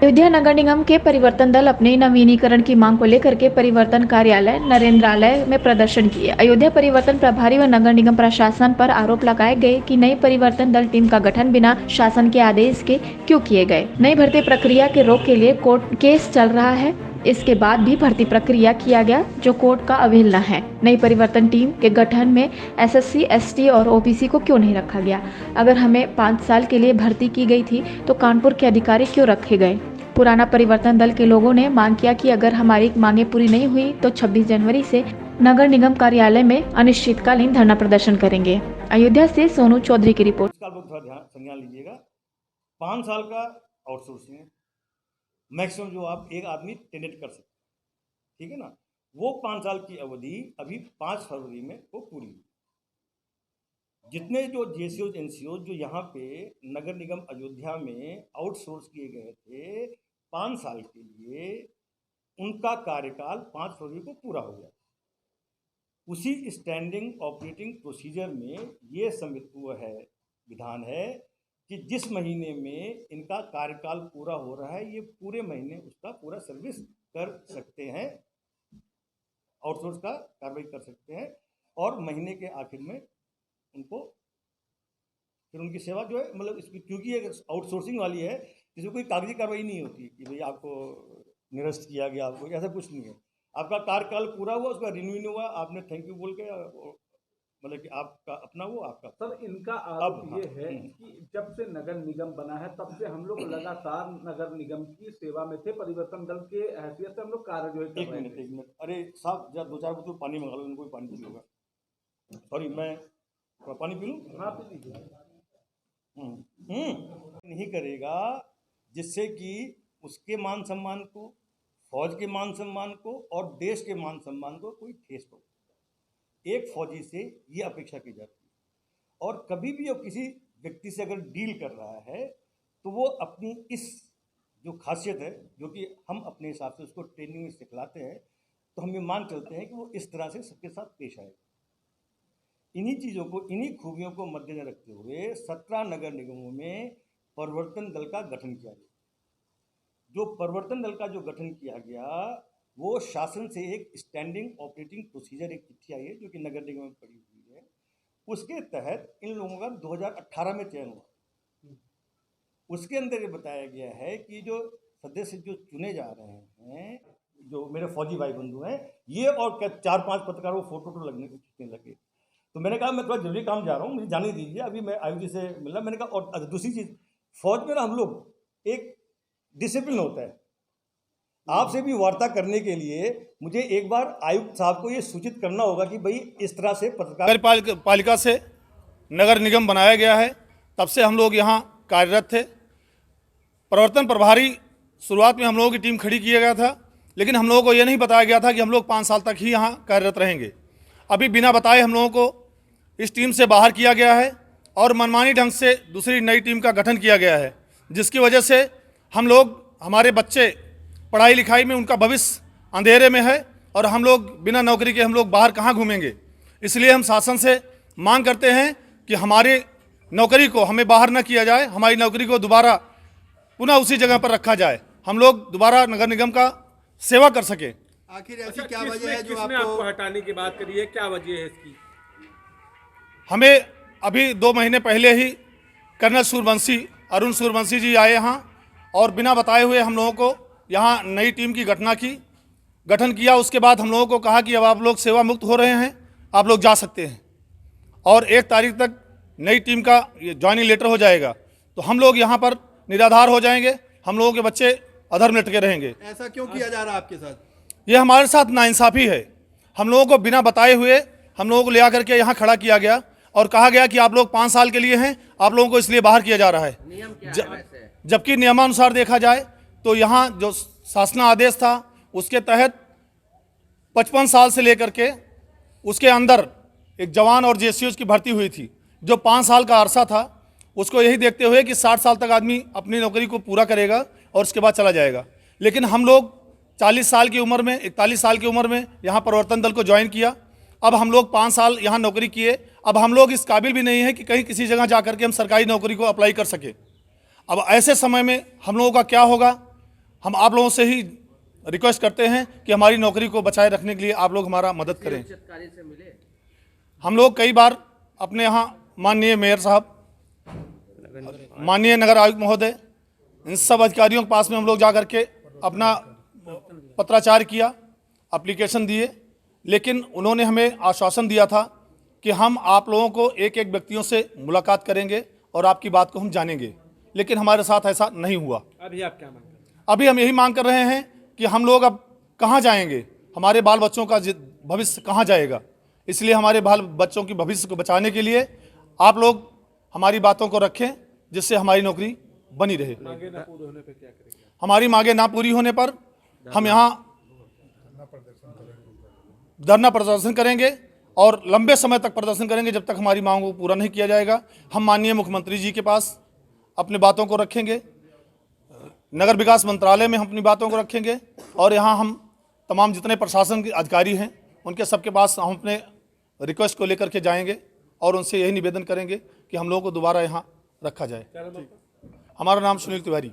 अयोध्या नगर निगम के परिवर्तन दल अपने नवीनीकरण की मांग को लेकर के परिवर्तन कार्यालय नरेंद्रालय में प्रदर्शन किए। अयोध्या परिवर्तन प्रभारी व नगर निगम प्रशासन पर आरोप लगाए गए कि नई परिवर्तन दल टीम का गठन बिना शासन के आदेश के क्यों किए गए। नई भर्ती प्रक्रिया के रोक के लिए कोर्ट केस चल रहा है, इसके बाद भी भर्ती प्रक्रिया किया गया जो कोर्ट का अवहेलना है। नई परिवर्तन टीम के गठन में एसएससी, एसटी और ओबीसी को क्यों नहीं रखा गया? अगर हमें 5 साल के लिए भर्ती की गई थी तो कानपुर के अधिकारी क्यों रखे गए? पुराना परिवर्तन दल के लोगों ने मांग किया कि अगर हमारी मांगे पूरी नहीं हुई तो 26 जनवरी से नगर निगम कार्यालय में अनिश्चितकालीन धरना प्रदर्शन करेंगे। अयोध्या से सोनू चौधरी की रिपोर्ट। संज्ञान लीजिएगा, 5 साल का आउटसोर्सिंग है मैक्सिमम जो आप एक आदमी टेंडेट कर सकते, ठीक है ना। वो 5 साल की अवधि अभी 5 फरवरी में वो पूरी हुई। जितने जो जेसीओ एनसीओ जो यहाँ पे नगर निगम अयोध्या में आउटसोर्स किए गए थे 5 साल के लिए, उनका कार्यकाल 5 फरवरी को पूरा हो गया। उसी स्टैंडिंग ऑपरेटिंग प्रोसीजर में ये विधान है कि जिस महीने में इनका कार्यकाल पूरा हो रहा है ये पूरे महीने उसका पूरा सर्विस कर सकते हैं, आउटसोर्स का कार्रवाई कर सकते हैं और महीने के आखिर में उनको फिर उनकी सेवा जो है मतलब इसकी, क्योंकि ये आउटसोर्सिंग वाली है, इसमें कोई कागजी कार्रवाई नहीं होती कि भाई आपको निरस्त किया गया, आपको ऐसा कुछ नहीं है। आपका कार्यकाल पूरा हुआ, उसका रिन्यू नहीं हुआ, आपने थैंक यू बोल के मतलब कि आपका अपना वो आपका। सर इनका आरोप ये है कि जब से नगर निगम बना है तब से हम लोग लगातार नगर निगम की सेवा में थे, परिवर्तन दल के हैसियत से हम लोग कार्य जो है। एक मिनट अरे साहब जरा 2-4 बोतल पानी मंगा लो, इनको भी पानी पी होगा। सॉरी मैं पानी पी लूँ? हाँ पी लीजिए। नहीं करेगा जिससे कि उसके मान सम्मान को, फौज के मान सम्मान को और देश के मान सम्मान को कोई ठेस पहुंचे। एक फौजी से ये अपेक्षा की जाती है और कभी भी वो किसी व्यक्ति से अगर डील कर रहा है तो वो अपनी इस जो खासियत है जो कि हम अपने हिसाब से उसको ट्रेनिंग में सिखलाते हैं, तो हम ये मान चलते हैं कि वो इस तरह से सबके साथ पेश आएगा। इन्हीं चीज़ों को, इन्हीं खूबियों को मद्देनजर रखते हुए 17 नगर निगमों में परिवर्तन दल का गठन किया गया। जो परिवर्तन दल का जो गठन किया गया वो शासन से एक स्टैंडिंग ऑपरेटिंग प्रोसीजर एक चिट्ठी आई है जो कि नगर निगम में पड़ी हुई है। उसके तहत इन लोगों का 2018 में चयन हुआ। उसके अंदर ये बताया गया है कि जो सदस्य जो चुने जा रहे हैं, जो मेरे फौजी भाई बंधु हैं, ये और 4-5 पत्रकारों को फोटो लगने खींचने लगे। तो मैंने कहा मैं थोड़ा जरूरी काम जा रहा हूँ, मुझे जाने दीजिए, अभी मैं आयुक्त से मिला। मैंने कहा और दूसरी चीज़, फौज में ना हम लोग एक डिसिप्लिन होता है, आपसे भी वार्ता करने के लिए मुझे एक बार आयुक्त साहब को ये सूचित करना होगा कि भाई इस तरह से नगर पालिका से नगर निगम बनाया गया है, तब से हम लोग यहाँ कार्यरत थे। परिवर्तन प्रभारी शुरुआत में हम लोगों की टीम खड़ी किया गया था, लेकिन हम लोगों को ये नहीं बताया गया था कि हम लोग 5 साल तक ही यहाँ कार्यरत रहेंगे। अभी बिना बताए हम लोगों को इस टीम से बाहर किया गया है और मनमानी ढंग से दूसरी नई टीम का गठन किया गया है, जिसकी वजह से हम लोग, हमारे बच्चे पढ़ाई लिखाई में उनका भविष्य अंधेरे में है और हम लोग बिना नौकरी के हम लोग बाहर कहाँ घूमेंगे। इसलिए हम शासन से मांग करते हैं कि हमारी नौकरी को हमें बाहर न किया जाए, हमारी नौकरी को दोबारा पुनः उसी जगह पर रखा जाए, हम लोग दोबारा नगर निगम का सेवा कर सके। आखिर ऐसी क्या वजह है जो आपको हटाने की बात करी है, क्या वजह है इसकी? हमें अभी 2 महीने पहले ही कर्नल सूर्यवंशी, अरुण सूर्यवंशी जी आए यहाँ और बिना बताए हुए हम लोगों को यहाँ नई टीम की गठन किया। उसके बाद हम लोगों को कहा कि अब आप लोग सेवा मुक्त हो रहे हैं, आप लोग जा सकते हैं और 1 तारीख तक नई टीम का ज्वाइनिंग लेटर हो जाएगा। तो हम लोग यहाँ पर निराधार हो जाएंगे, हम लोगों के बच्चे अधर में लटके रहेंगे। ऐसा क्यों किया जा रहा है आपके साथ? ये हमारे साथ नाइंसाफ़ी है। हम लोगों को बिना बताए हुए हम लोगों को ले आकर के यहाँ खड़ा किया गया और कहा गया कि आप लोग 5 साल के लिए हैं, आप लोगों को इसलिए बाहर किया जा रहा है। नियम क्या है वैसे? जबकि नियमानुसार देखा जाए तो यहाँ जो शासन आदेश था उसके तहत 55 साल से लेकर के उसके अंदर एक जवान और जेसीओज की भर्ती हुई थी। जो 5 साल का अरसा था उसको यही देखते हुए कि 60 साल तक आदमी अपनी नौकरी को पूरा करेगा और उसके बाद चला जाएगा। लेकिन हम लोग 40 साल की उम्र में, 41 साल की उम्र में यहाँ परिवर्तन दल को ज्वाइन किया। अब हम लोग 5 साल यहाँ नौकरी किए, अब हम लोग इस काबिल भी नहीं है कि कहीं किसी जगह जा कर के हम सरकारी नौकरी को अप्लाई कर सके। अब ऐसे समय में हम लोगों का क्या होगा? हम आप लोगों से ही रिक्वेस्ट करते हैं कि हमारी नौकरी को बचाए रखने के लिए आप लोग हमारा मदद करें। उच्चाधिकारी से मिले? हम लोग कई बार अपने यहाँ माननीय मेयर साहब, माननीय नगर आयुक्त महोदय, इन सब अधिकारियों के पास में हम लोग जा करके अपना पत्राचार किया, एप्लीकेशन दिए, लेकिन उन्होंने हमें आश्वासन दिया था कि हम आप लोगों को एक एक व्यक्तियों से मुलाकात करेंगे और आपकी बात को हम जानेंगे, लेकिन हमारे साथ ऐसा नहीं हुआ। अभी आप क्या मांग रहे हैं? अभी हम यही मांग कर रहे हैं कि हम लोग अब कहाँ जाएंगे, हमारे बाल बच्चों का भविष्य कहाँ जाएगा। इसलिए हमारे बाल बच्चों की भविष्य को बचाने के लिए आप लोग हमारी बातों को रखें, जिससे हमारी नौकरी बनी रहे। मांगे न पूरे होने पे क्या करेंगे? हमारी मांगे ना पूरी होने पर हम यहाँ धरना प्रदर्शन करेंगे और लंबे समय तक प्रदर्शन करेंगे, जब तक हमारी मांगों को पूरा नहीं किया जाएगा। हम माननीय मुख्यमंत्री जी के पास अपनी बातों को रखेंगे, नगर विकास मंत्रालय में हम अपनी बातों को रखेंगे, और यहाँ हम तमाम जितने प्रशासन के अधिकारी हैं उनके सबके पास हम अपने रिक्वेस्ट को लेकर के जाएंगे और उनसे यही निवेदन करेंगे कि हम लोगों को दोबारा यहाँ रखा जाए। हमारा नाम सुनील तिवारी।